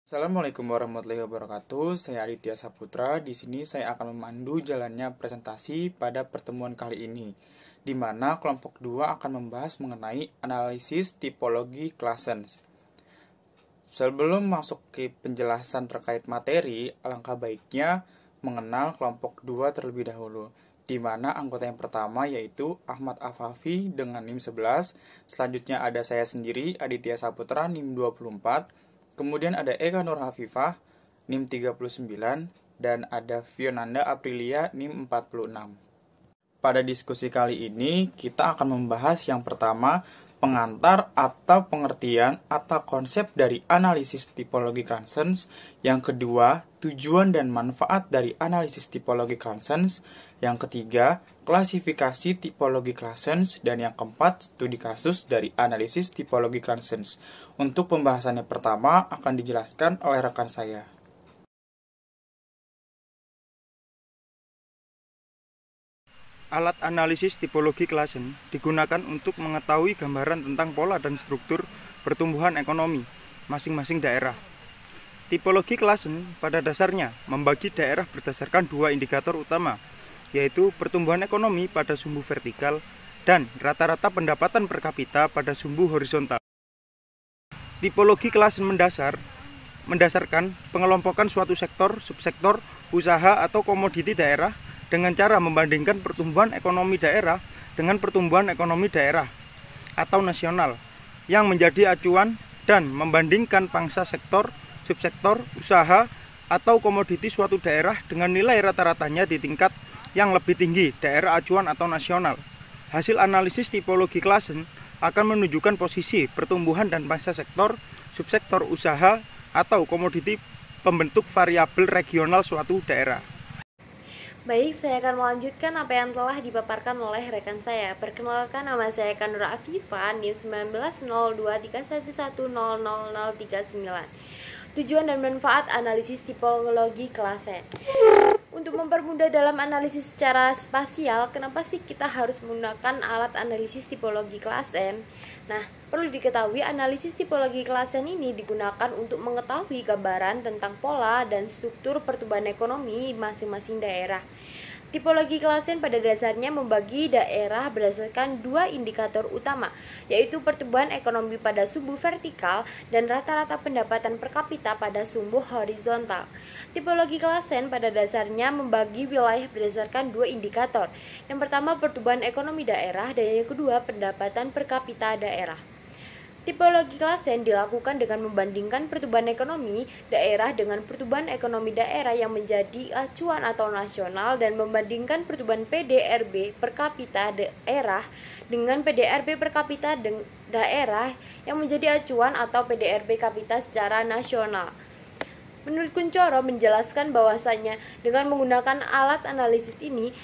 Assalamualaikum warahmatullahi wabarakatuh. Saya Aditya Saputra. Di sini saya akan memandu jalannya presentasi pada pertemuan kali ini, di mana kelompok 2 akan membahas mengenai analisis tipologi Claessens. Sebelum masuk ke penjelasan terkait materi, alangkah baiknya mengenal kelompok 2 terlebih dahulu, di mana anggota yang pertama yaitu Ahmad Afafi dengan NIM 11, selanjutnya ada saya sendiri, Aditya Saputra, NIM 24, kemudian ada Eka Nur Hafifah, NIM 39, dan ada Fionanda Aprilia, NIM 46. Pada diskusi kali ini, kita akan membahas yang pertama, pengantar atau pengertian atau konsep dari analisis tipologi Claessens. Yang kedua, tujuan dan manfaat dari analisis tipologi Claessens. Yang ketiga, klasifikasi tipologi Claessens. Dan yang keempat, studi kasus dari analisis tipologi Claessens. Untuk pembahasannya pertama akan dijelaskan oleh rekan saya. Alat analisis tipologi Claessens digunakan untuk mengetahui gambaran tentang pola dan struktur pertumbuhan ekonomi masing-masing daerah. Tipologi Claessens pada dasarnya membagi daerah berdasarkan dua indikator utama, yaitu pertumbuhan ekonomi pada sumbu vertikal dan rata-rata pendapatan per kapita pada sumbu horizontal. Tipologi Claessens mendasarkan pengelompokan suatu sektor, subsektor, usaha atau komoditi daerah dengan cara membandingkan pertumbuhan ekonomi daerah dengan pertumbuhan ekonomi daerah atau nasional yang menjadi acuan dan membandingkan pangsa sektor, subsektor, usaha atau komoditi suatu daerah dengan nilai rata-ratanya di tingkat yang lebih tinggi daerah acuan atau nasional. Hasil analisis tipologi Claessens akan menunjukkan posisi pertumbuhan dan pangsa sektor, subsektor, usaha atau komoditi pembentuk variabel regional suatu daerah. Baik, saya akan melanjutkan apa yang telah dipaparkan oleh rekan saya. Perkenalkan, nama saya Eka Nur Hafifah, NIM 190231110039. Tujuan dan manfaat analisis tipologi Claessens. Untuk mempermudah dalam analisis secara spasial, kenapa sih kita harus menggunakan alat analisis tipologi Claessens? Nah, perlu diketahui analisis tipologi Claessens ini digunakan untuk mengetahui gambaran tentang pola dan struktur pertumbuhan ekonomi masing-masing daerah. Tipologi Claessens pada dasarnya membagi daerah berdasarkan dua indikator utama, yaitu pertumbuhan ekonomi pada sumbu vertikal dan rata-rata pendapatan per kapita pada sumbu horizontal. Tipologi Claessens pada dasarnya membagi wilayah berdasarkan dua indikator. Yang pertama pertumbuhan ekonomi daerah dan yang kedua pendapatan per kapita daerah. Tipologi Claessens dilakukan dengan membandingkan pertumbuhan ekonomi daerah dengan pertumbuhan ekonomi daerah yang menjadi acuan atau nasional dan membandingkan pertumbuhan PDRB per kapita daerah dengan PDRB per kapita daerah yang menjadi acuan atau PDRB kapita secara nasional. Menurut Kuncoro menjelaskan bahwasanya dengan menggunakan alat analisis ini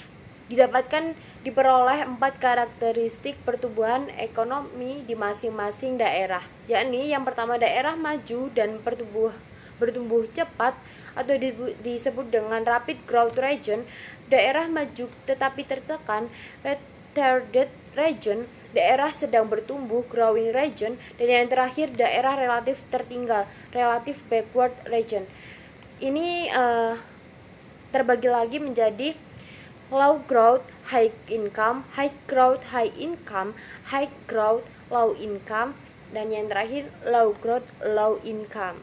diperoleh 4 karakteristik pertumbuhan ekonomi di masing-masing daerah, yakni yang pertama daerah maju dan bertumbuh cepat atau disebut dengan rapid growth region, daerah maju tetapi tertekan retarded region, daerah sedang bertumbuh growing region, dan yang terakhir daerah relatif tertinggal relative backward region. Ini terbagi lagi menjadi low growth, high income, high growth, high income, high growth, low income, dan yang terakhir low growth, low income.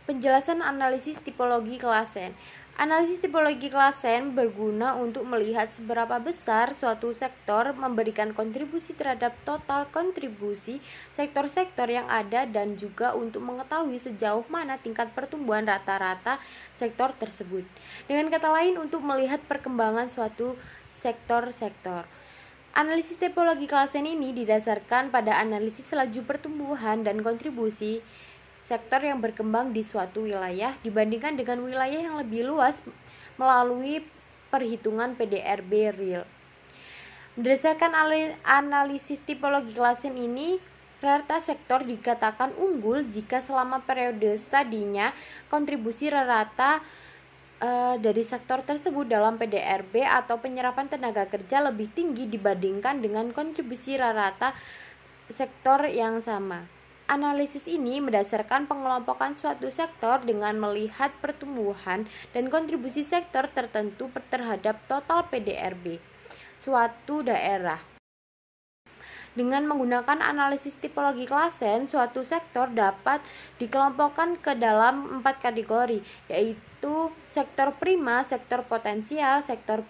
Penjelasan analisis tipologi Claessens. Analisis tipologi Claessens berguna untuk melihat seberapa besar suatu sektor memberikan kontribusi terhadap total kontribusi sektor-sektor yang ada dan juga untuk mengetahui sejauh mana tingkat pertumbuhan rata-rata sektor tersebut. Dengan kata lain, untuk melihat perkembangan suatu sektor-sektor. Analisis tipologi Claessens ini didasarkan pada analisis laju pertumbuhan dan kontribusi sektor yang berkembang di suatu wilayah dibandingkan dengan wilayah yang lebih luas melalui perhitungan PDRB real. Berdasarkan analisis tipologi Claessens ini, rata sektor dikatakan unggul jika selama periode studinya kontribusi rata dari sektor tersebut dalam PDRB atau penyerapan tenaga kerja lebih tinggi dibandingkan dengan kontribusi rata sektor yang sama. Analisis ini berdasarkan pengelompokan suatu sektor dengan melihat pertumbuhan dan kontribusi sektor tertentu terhadap total PDRB suatu daerah. Dengan menggunakan analisis tipologi klasen, suatu sektor dapat dikelompokkan ke dalam 4 kategori, yaitu sektor prima, sektor potensial, sektor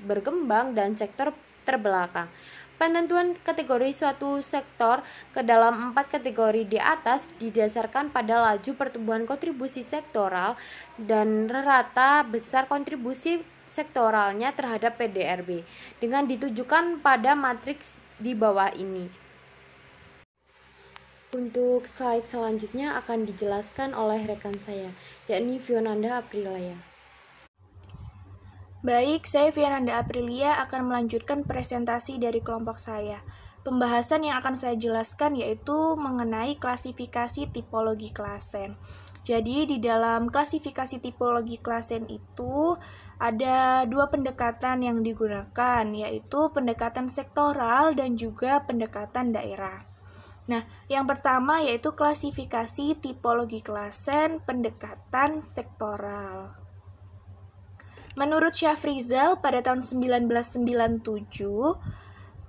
berkembang, dan sektor terbelakang. Penentuan kategori suatu sektor ke dalam 4 kategori di atas didasarkan pada laju pertumbuhan kontribusi sektoral dan rata besar kontribusi sektoralnya terhadap PDRB dengan ditujukan pada matriks di bawah ini. Untuk slide selanjutnya akan dijelaskan oleh rekan saya, yakni Fionanda Aprilia. Baik, saya Fiananda Aprilia akan melanjutkan presentasi dari kelompok saya. Pembahasan yang akan saya jelaskan yaitu mengenai klasifikasi tipologi klasen. Jadi, di dalam klasifikasi tipologi klasen itu ada 2 pendekatan yang digunakan, yaitu pendekatan sektoral dan juga pendekatan daerah. Nah, yang pertama yaitu klasifikasi tipologi klasen pendekatan sektoral. Menurut Syafrizal pada tahun 1997,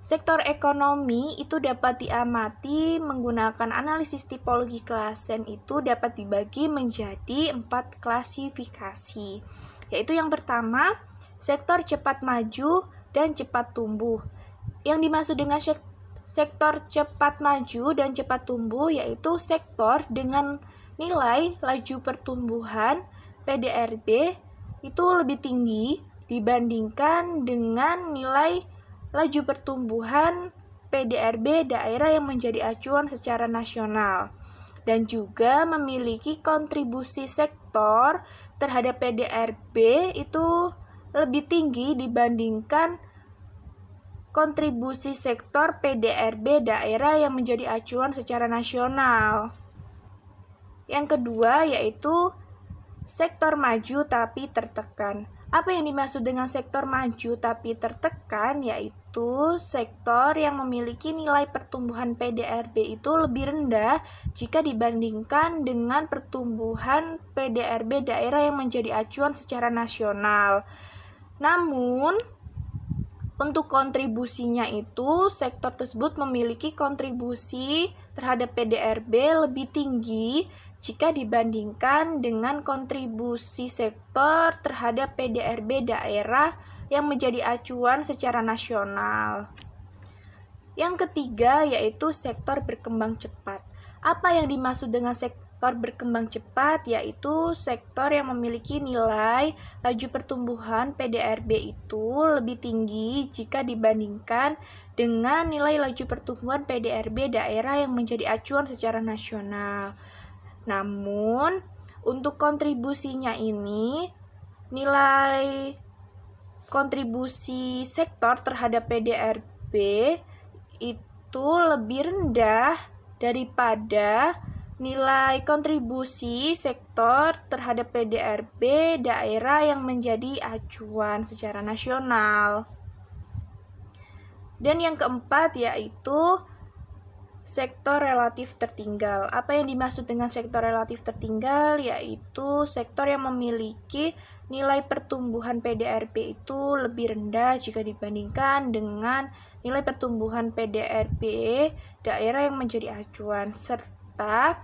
sektor ekonomi itu dapat diamati menggunakan analisis tipologi klasen itu dapat dibagi menjadi 4 klasifikasi. Yaitu yang pertama, sektor cepat maju dan cepat tumbuh. Yang dimaksud dengan sektor cepat maju dan cepat tumbuh yaitu sektor dengan nilai laju pertumbuhan PDRB itu lebih tinggi dibandingkan dengan nilai laju pertumbuhan PDRB daerah yang menjadi acuan secara nasional dan juga memiliki kontribusi sektor terhadap PDRB itu lebih tinggi dibandingkan kontribusi sektor PDRB daerah yang menjadi acuan secara nasional. Yang kedua yaitu sektor maju tapi tertekan. Apa yang dimaksud dengan sektor maju tapi tertekan? Yaitu sektor yang memiliki nilai pertumbuhan PDRB itu lebih rendah jika dibandingkan dengan pertumbuhan PDRB daerah yang menjadi acuan secara nasional. Namun, untuk kontribusinya itu, sektor tersebut memiliki kontribusi terhadap PDRB lebih tinggi jika dibandingkan dengan kontribusi sektor terhadap PDRB daerah yang menjadi acuan secara nasional. Yang ketiga yaitu sektor berkembang cepat. Apa yang dimaksud dengan sektor berkembang cepat? Yaitu sektor yang memiliki nilai laju pertumbuhan PDRB itu lebih tinggi jika dibandingkan dengan nilai laju pertumbuhan PDRB daerah yang menjadi acuan secara nasional. Namun, untuk kontribusinya ini, nilai kontribusi sektor terhadap PDRB itu lebih rendah daripada nilai kontribusi sektor terhadap PDRB daerah yang menjadi acuan secara nasional. Dan yang keempat yaitu sektor relatif tertinggal. Apa yang dimaksud dengan sektor relatif tertinggal? Yaitu sektor yang memiliki nilai pertumbuhan PDRB itu lebih rendah jika dibandingkan dengan nilai pertumbuhan PDRB daerah yang menjadi acuan, serta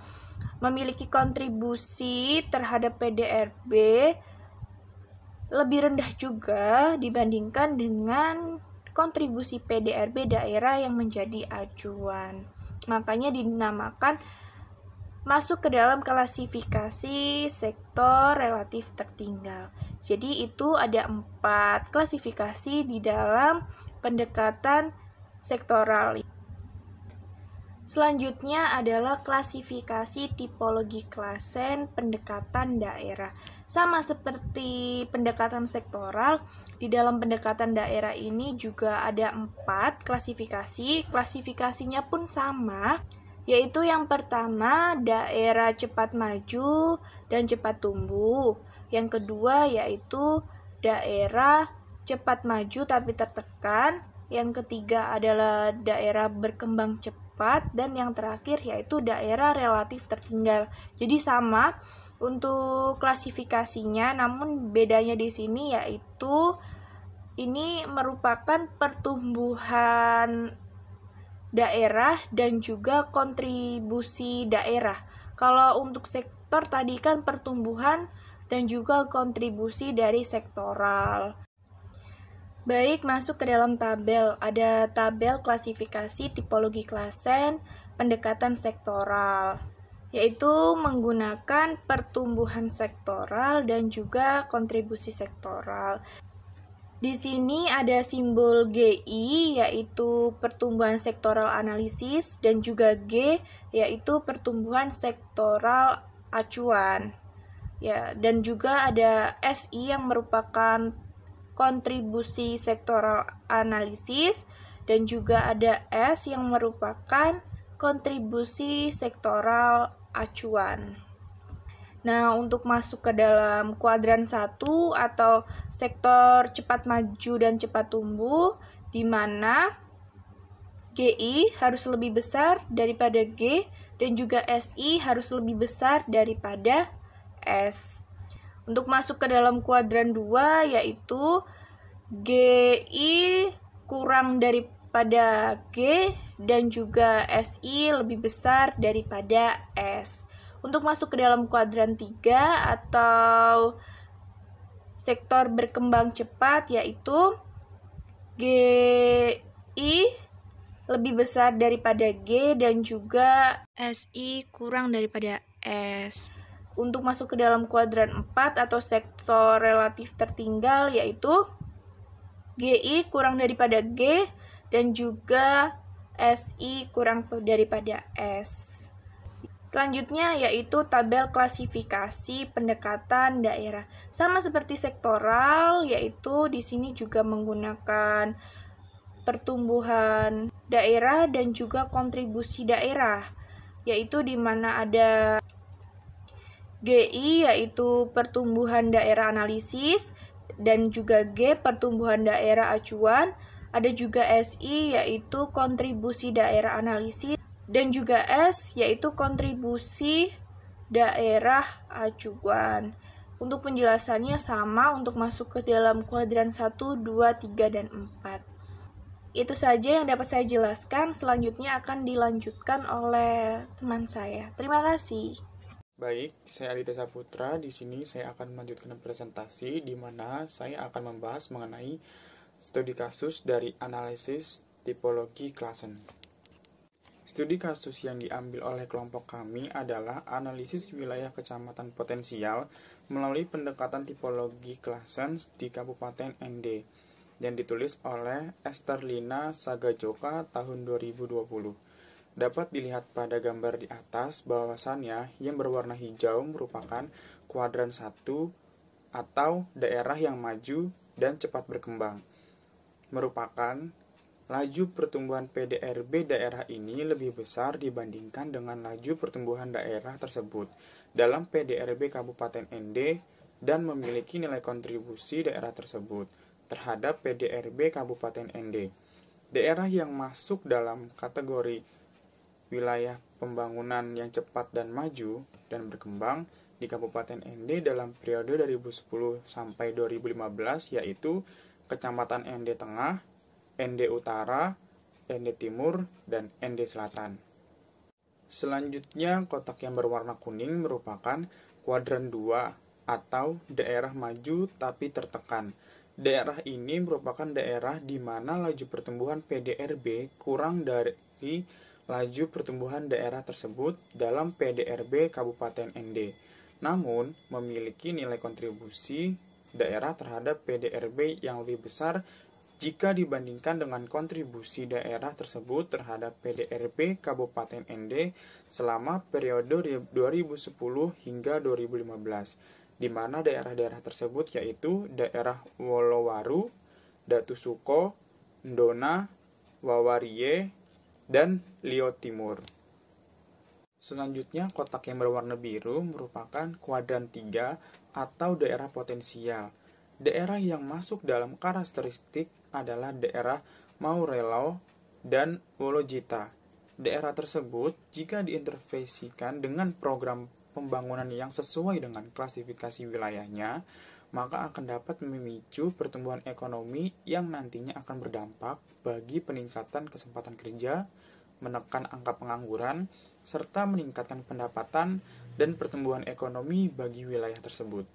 memiliki kontribusi terhadap PDRB lebih rendah juga dibandingkan dengan kontribusi PDRB daerah yang menjadi acuan. Makanya dinamakan masuk ke dalam klasifikasi sektor relatif tertinggal. Jadi itu ada 4 klasifikasi di dalam pendekatan sektoral. Selanjutnya adalah klasifikasi tipologi klasen pendekatan daerah. Sama seperti pendekatan sektoral, di dalam pendekatan daerah ini juga ada 4 klasifikasi. Klasifikasinya pun sama, yaitu yang pertama daerah cepat maju dan cepat tumbuh. Yang kedua yaitu daerah cepat maju tapi tertekan. Yang ketiga adalah daerah berkembang cepat. cepat, dan yang terakhir yaitu daerah relatif tertinggal. Jadi sama untuk klasifikasinya, namun bedanya di sini yaitu ini merupakan pertumbuhan daerah dan juga kontribusi daerah. Kalau untuk sektor tadi kan pertumbuhan dan juga kontribusi dari sektoral. Baik, masuk ke dalam tabel. Ada tabel klasifikasi tipologi klasen, pendekatan sektoral, yaitu menggunakan pertumbuhan sektoral dan juga kontribusi sektoral. Di sini ada simbol GI, yaitu pertumbuhan sektoral analisis, dan juga G, yaitu pertumbuhan sektoral acuan. Ya, dan juga ada SI yang merupakan kontribusi sektoral analisis, dan juga ada S yang merupakan kontribusi sektoral acuan. Nah, untuk masuk ke dalam kuadran 1 atau sektor cepat maju dan cepat tumbuh, di mana GI harus lebih besar daripada G dan juga SI harus lebih besar daripada S. Untuk masuk ke dalam kuadran 2 yaitu GI kurang daripada G dan juga SI lebih besar daripada S. Untuk masuk ke dalam kuadran 3 atau sektor berkembang cepat yaitu GI lebih besar daripada G dan juga SI kurang daripada S. Untuk masuk ke dalam kuadran 4 atau sektor relatif tertinggal yaitu GI kurang daripada G dan juga SI kurang daripada S. Selanjutnya yaitu tabel klasifikasi pendekatan daerah. Sama seperti sektoral, yaitu di sini juga menggunakan pertumbuhan daerah dan juga kontribusi daerah, yaitu di mana ada GI yaitu pertumbuhan daerah analisis dan juga G pertumbuhan daerah acuan, ada juga SI yaitu kontribusi daerah analisis dan juga S yaitu kontribusi daerah acuan. Untuk penjelasannya sama untuk masuk ke dalam kuadran 1, 2, 3, dan 4. Itu saja yang dapat saya jelaskan, selanjutnya akan dilanjutkan oleh teman saya. Terima kasih. Baik, saya Aditya Saputra. Di sini saya akan melanjutkan presentasi di mana saya akan membahas mengenai studi kasus dari analisis tipologi klasen. Studi kasus yang diambil oleh kelompok kami adalah analisis wilayah kecamatan potensial melalui pendekatan tipologi klasen di Kabupaten ND dan ditulis oleh Esterlina Sagajoka tahun 2020. Dapat dilihat pada gambar di atas bahwasannya yang berwarna hijau merupakan kuadran 1 atau daerah yang maju dan cepat berkembang. Merupakan laju pertumbuhan PDRB daerah ini lebih besar dibandingkan dengan laju pertumbuhan daerah tersebut dalam PDRB Kabupaten ND dan memiliki nilai kontribusi daerah tersebut terhadap PDRB Kabupaten ND. Daerah yang masuk dalam kategori wilayah pembangunan yang cepat dan maju dan berkembang di Kabupaten ND dalam periode 2010 sampai 2015 yaitu Kecamatan ND Tengah, ND Utara, ND Timur, dan ND Selatan. Selanjutnya, kotak yang berwarna kuning merupakan kuadran 2 atau daerah maju tapi tertekan. Daerah ini merupakan daerah di mana laju pertumbuhan PDRB kurang dari laju pertumbuhan daerah tersebut dalam PDRB Kabupaten ND, namun memiliki nilai kontribusi daerah terhadap PDRB yang lebih besar jika dibandingkan dengan kontribusi daerah tersebut terhadap PDRB Kabupaten ND selama periode 2010 hingga 2015, di mana daerah-daerah tersebut yaitu daerah Wolowaru, Datu Suko, Ndona, Wawarie, dan Lio Timur. Selanjutnya, kotak yang berwarna biru merupakan kuadran 3 atau daerah potensial. Daerah yang masuk dalam karakteristik adalah daerah Maurelo dan Wolojita. Daerah tersebut jika diintervensikan dengan program pembangunan yang sesuai dengan klasifikasi wilayahnya, maka akan dapat memicu pertumbuhan ekonomi yang nantinya akan berdampak bagi peningkatan kesempatan kerja, menekan angka pengangguran, serta meningkatkan pendapatan dan pertumbuhan ekonomi bagi wilayah tersebut.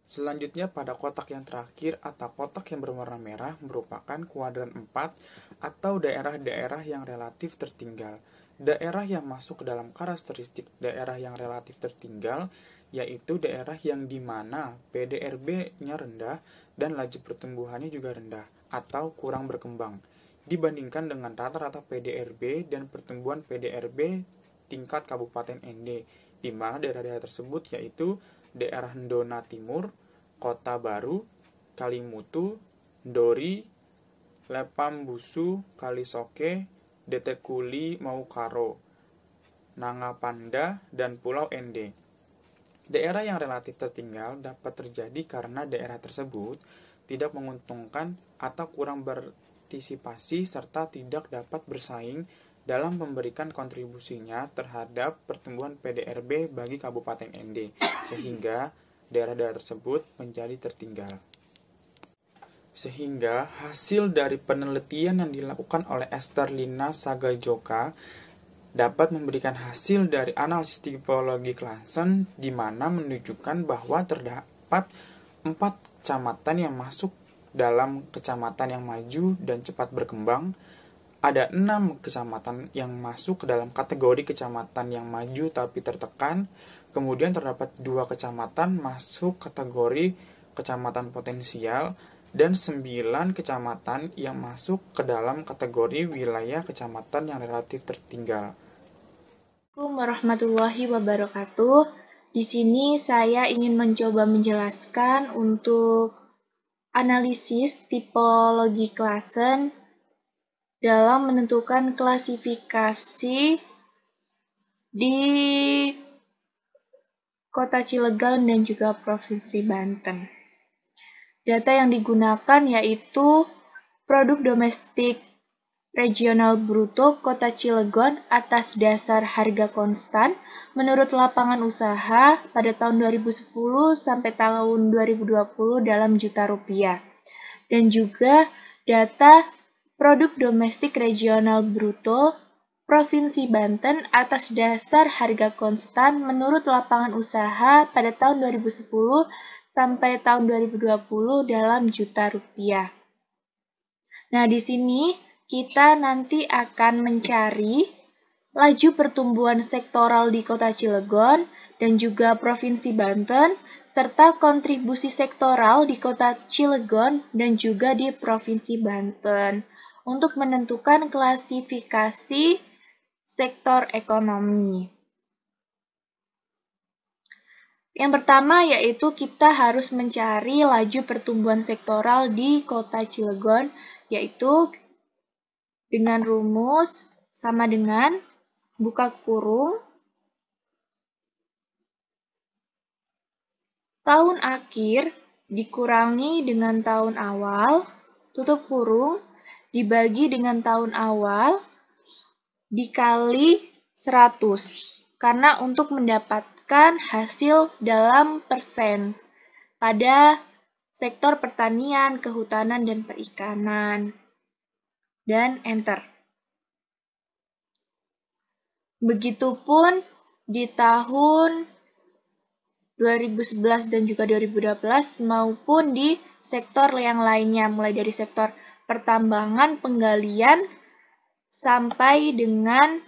Selanjutnya pada kotak yang terakhir atau kotak yang berwarna merah merupakan kuadran 4 atau daerah-daerah yang relatif tertinggal. Daerah yang masuk ke dalam karakteristik daerah yang relatif tertinggal yaitu daerah yang di mana PDRB-nya rendah dan laju pertumbuhannya juga rendah atau kurang berkembang dibandingkan dengan rata-rata PDRB dan pertumbuhan PDRB tingkat Kabupaten ND, di mana daerah-daerah tersebut yaitu daerah Ndona Timur, Kota Baru, Kalimutu, Dori, Lepambusu, Kalisoke, Detekuli, Maukaro, Nangapanda, dan Pulau ND. Daerah yang relatif tertinggal dapat terjadi karena daerah tersebut tidak menguntungkan atau kurang berpartisipasi serta tidak dapat bersaing dalam memberikan kontribusinya terhadap pertumbuhan PDRB bagi Kabupaten ND, sehingga daerah-daerah tersebut menjadi tertinggal. Sehingga hasil dari penelitian yang dilakukan oleh Esther Lina Sagajoka dapat memberikan hasil dari analisis tipologi Klasen di mana menunjukkan bahwa terdapat 4 kecamatan yang masuk dalam kecamatan yang maju dan cepat berkembang, ada 6 kecamatan yang masuk ke dalam kategori kecamatan yang maju tapi tertekan, kemudian terdapat 2 kecamatan masuk kategori kecamatan potensial, dan 9 kecamatan yang masuk ke dalam kategori wilayah kecamatan yang relatif tertinggal. Assalamualaikum warahmatullahi wabarakatuh. Di sini saya ingin mencoba menjelaskan untuk analisis tipologi Klasen dalam menentukan klasifikasi di Kota Cilegon dan juga Provinsi Banten. Data yang digunakan yaitu produk domestik regional bruto Kota Cilegon atas dasar harga konstan menurut lapangan usaha pada tahun 2010 sampai tahun 2020 dalam juta rupiah. Dan juga data produk domestik regional bruto Provinsi Banten atas dasar harga konstan menurut lapangan usaha pada tahun 2010 sampai tahun 2020 dalam juta rupiah. Nah, di sini kita nanti akan mencari laju pertumbuhan sektoral di Kota Cilegon dan juga Provinsi Banten, serta kontribusi sektoral di Kota Cilegon dan juga di Provinsi Banten untuk menentukan klasifikasi sektor ekonomi. Yang pertama yaitu kita harus mencari laju pertumbuhan sektoral di Kota Cilegon, yaitu dengan rumus sama dengan buka kurung tahun akhir dikurangi dengan tahun awal, tutup kurung, dibagi dengan tahun awal, dikali 100. Karena untuk mendapatkan hasil dalam persen pada sektor pertanian, kehutanan, dan perikanan. Dan enter. Begitupun di tahun 2011 dan juga 2012 maupun di sektor yang lainnya, mulai dari sektor pertambangan, penggalian, sampai dengan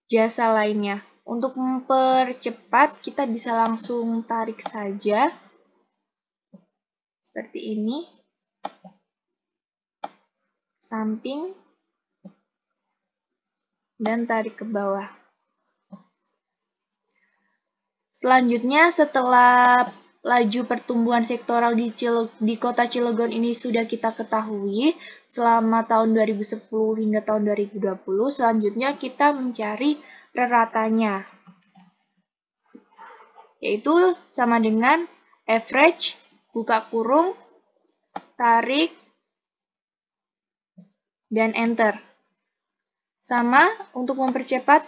jasa lainnya. Untuk mempercepat, kita bisa langsung tarik saja seperti ini, samping, dan tarik ke bawah. Selanjutnya, setelah laju pertumbuhan sektoral di Kota Cilegon ini sudah kita ketahui selama tahun 2010 hingga tahun 2020, selanjutnya kita mencari reratanya, yaitu sama dengan average, buka kurung, tarik, dan enter. Sama, untuk mempercepat,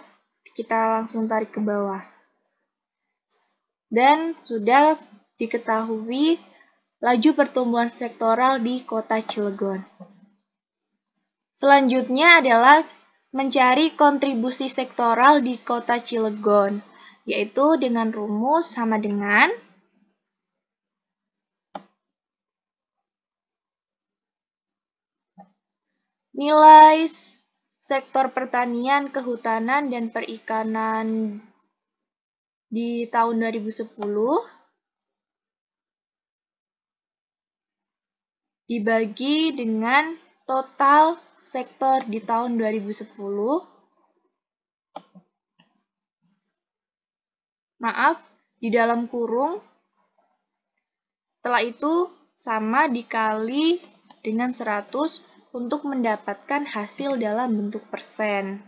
kita langsung tarik ke bawah. Dan sudah diketahui laju pertumbuhan sektoral di Kota Cilegon. Selanjutnya adalah mencari kontribusi sektoral di Kota Cilegon, yaitu dengan rumus sama dengan nilai sektor pertanian, kehutanan, dan perikanan di tahun 2010 dibagi dengan total sektor di tahun 2010. Maaf, di dalam kurung. Setelah itu sama dikali dengan 100 untuk mendapatkan hasil dalam bentuk persen.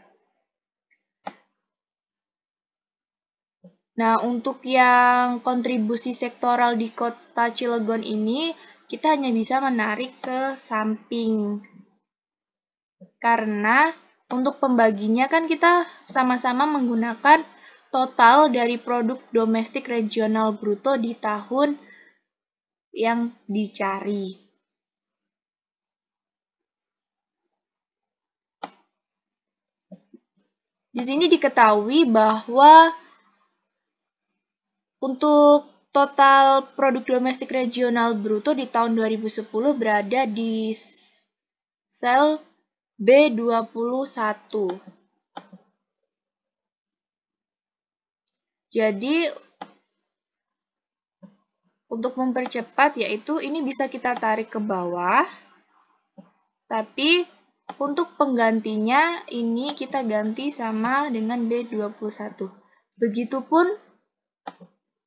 Nah, untuk yang kontribusi sektoral di Kota Cilegon ini, kita hanya bisa menarik ke samping. Karena untuk pembaginya kan kita sama-sama menggunakan total dari produk domestik regional bruto di tahun yang dicari. Di sini diketahui bahwa untuk total produk domestik regional bruto di tahun 2010 berada di sel B21. Jadi, untuk mempercepat yaitu ini bisa kita tarik ke bawah, tapi untuk penggantinya ini kita ganti sama dengan B21. Begitupun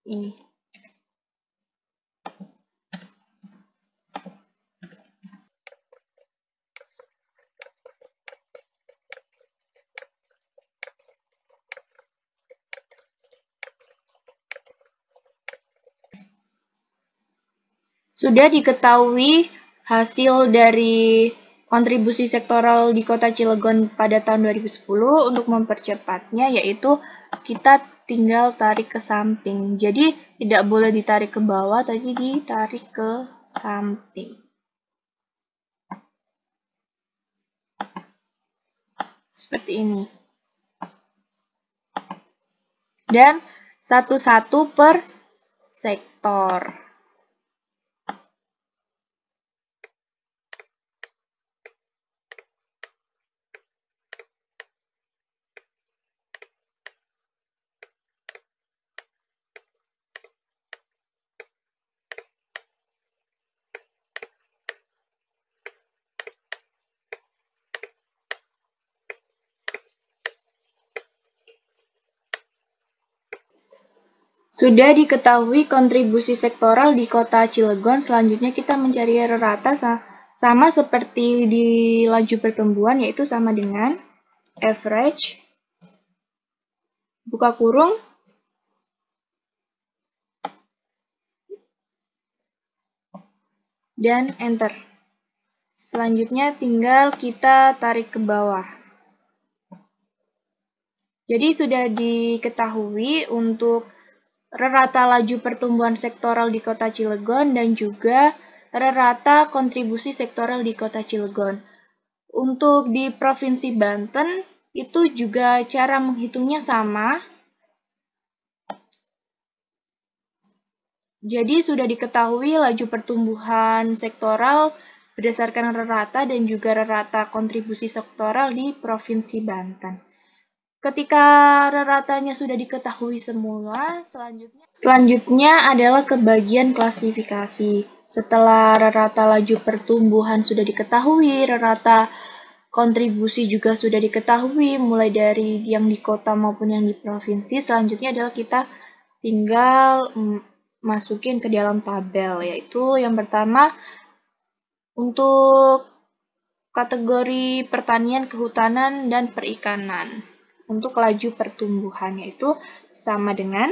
ini. Sudah diketahui hasil dari kontribusi sektoral di Kota Cilegon pada tahun 2010. Untuk mempercepatnya yaitu kita tinggal tarik ke samping. Jadi tidak boleh ditarik ke bawah, tapi ditarik ke samping. Seperti ini. Dan satu-satu per sektor. Sudah diketahui kontribusi sektoral di Kota Cilegon, selanjutnya kita mencari rata sama seperti di laju pertumbuhan, yaitu sama dengan average, buka kurung, dan enter. Selanjutnya tinggal kita tarik ke bawah. Jadi sudah diketahui untuk rata laju pertumbuhan sektoral di Kota Cilegon dan juga rata kontribusi sektoral di Kota Cilegon. Untuk di Provinsi Banten, itu juga cara menghitungnya sama. Jadi sudah diketahui laju pertumbuhan sektoral berdasarkan rata dan juga rata kontribusi sektoral di Provinsi Banten. Ketika ratanya sudah diketahui semua, selanjutnya adalah ke bagian klasifikasi. Setelah rata laju pertumbuhan sudah diketahui, rata kontribusi juga sudah diketahui, mulai dari yang di kota maupun yang di provinsi, selanjutnya adalah kita tinggal masukin ke dalam tabel, yaitu yang pertama untuk kategori pertanian, kehutanan, dan perikanan. Untuk laju pertumbuhan yaitu sama dengan,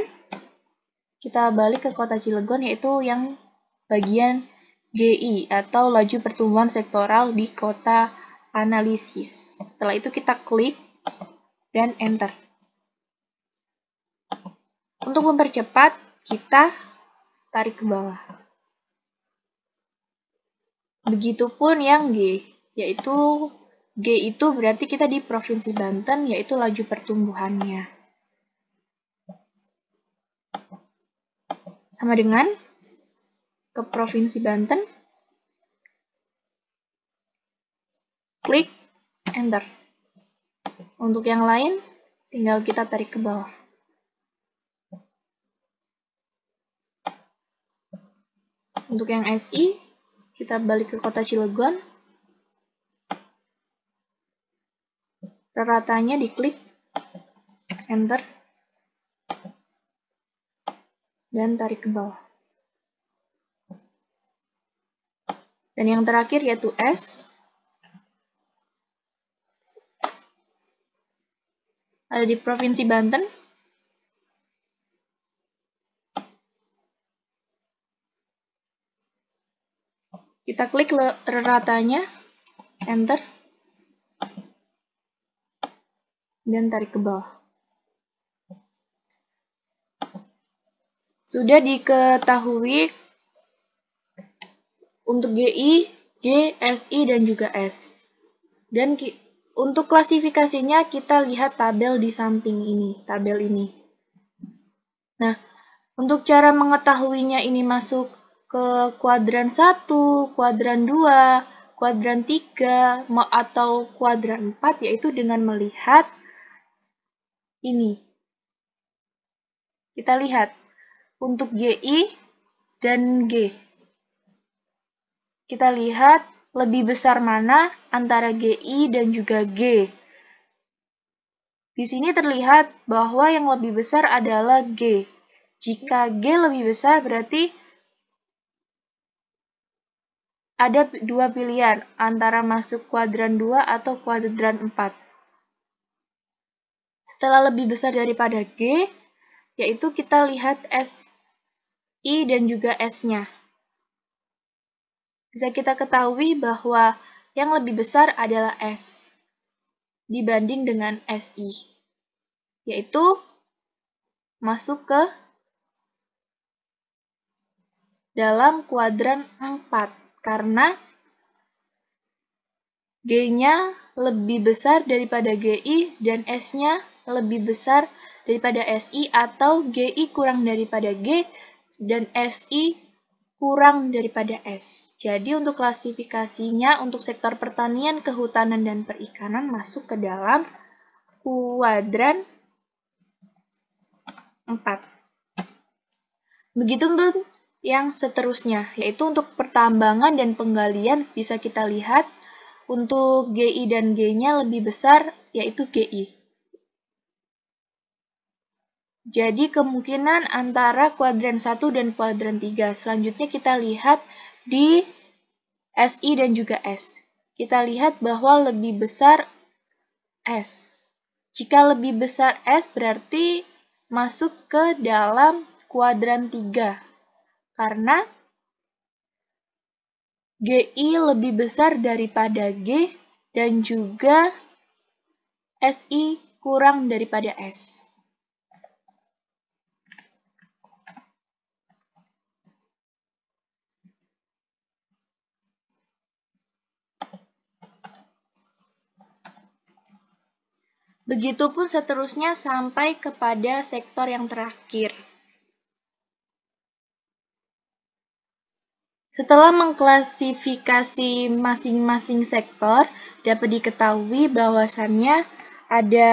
kita balik ke Kota Cilegon, yaitu yang bagian GI atau laju pertumbuhan sektoral di Kota analisis. Setelah itu kita klik dan enter. Untuk mempercepat, kita tarik ke bawah. Begitupun yang G, yaitu G itu berarti kita di Provinsi Banten, yaitu laju pertumbuhannya. Sama dengan ke Provinsi Banten, klik enter. Untuk yang lain, tinggal kita tarik ke bawah. Untuk yang SI, kita balik ke kota Cilegon. Ratanya diklik, enter, dan tarik ke bawah. Dan yang terakhir yaitu S. Ada di Provinsi Banten. Kita klik ratanya, enter, dan tarik ke bawah. Sudah diketahui untuk GI, G, SI, dan juga S. Dan untuk klasifikasinya kita lihat tabel di samping ini, tabel ini. Nah, untuk cara mengetahuinya ini masuk ke kuadran 1, kuadran 2, kuadran 3, atau kuadran 4, yaitu dengan melihat ini. Kita lihat untuk GI dan G. Kita lihat lebih besar mana antara GI dan juga G. Di sini terlihat bahwa yang lebih besar adalah G. Jika G lebih besar berarti ada dua pilihan antara masuk kuadran 2 atau kuadran 4. Setelah lebih besar daripada G, yaitu kita lihat SI dan juga S-nya. Bisa kita ketahui bahwa yang lebih besar adalah S dibanding dengan SI, yaitu masuk ke dalam kuadran 4 karena G-nya lebih besar daripada GI dan S-nya lebih besar daripada SI, atau GI kurang daripada G dan SI kurang daripada S. Jadi untuk klasifikasinya untuk sektor pertanian, kehutanan, dan perikanan masuk ke dalam kuadran 4. Begitu pun yang seterusnya, yaitu untuk pertambangan dan penggalian bisa kita lihat untuk GI dan G-nya lebih besar, yaitu GI. Jadi kemungkinan antara kuadran 1 dan kuadran 3. Selanjutnya kita lihat di SI dan juga S. Kita lihat bahwa lebih besar S. Jika lebih besar S berarti masuk ke dalam kuadran 3. Karena GI lebih besar daripada G dan juga SI kurang daripada S. Begitupun seterusnya sampai kepada sektor yang terakhir. Setelah mengklasifikasi masing-masing sektor, dapat diketahui bahwasannya ada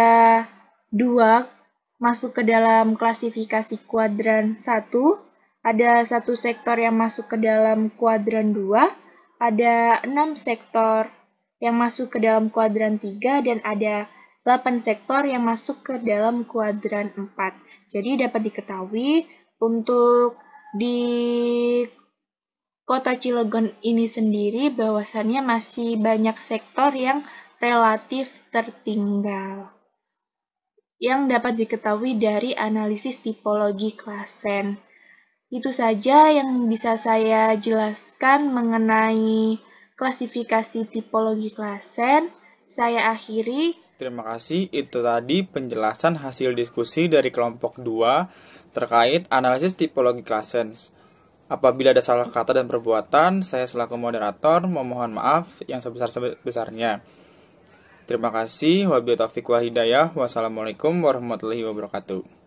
2 masuk ke dalam klasifikasi kuadran 1, ada 1 sektor yang masuk ke dalam kuadran 2, ada 6 sektor yang masuk ke dalam kuadran 3, dan ada 8 sektor yang masuk ke dalam kuadran 4. Jadi dapat diketahui untuk di Kota Cilegon ini sendiri bahwasannya masih banyak sektor yang relatif tertinggal. Yang dapat diketahui dari analisis tipologi klasen. Itu saja yang bisa saya jelaskan mengenai klasifikasi tipologi klasen. Saya akhiri. Terima kasih, itu tadi penjelasan hasil diskusi dari kelompok 2 terkait analisis tipologi klasen. Apabila ada salah kata dan perbuatan, saya selaku moderator memohon maaf yang sebesar-besarnya. Terima kasih. Wabillahi taufiq wal hidayah. Wassalamualaikum warahmatullahi wabarakatuh.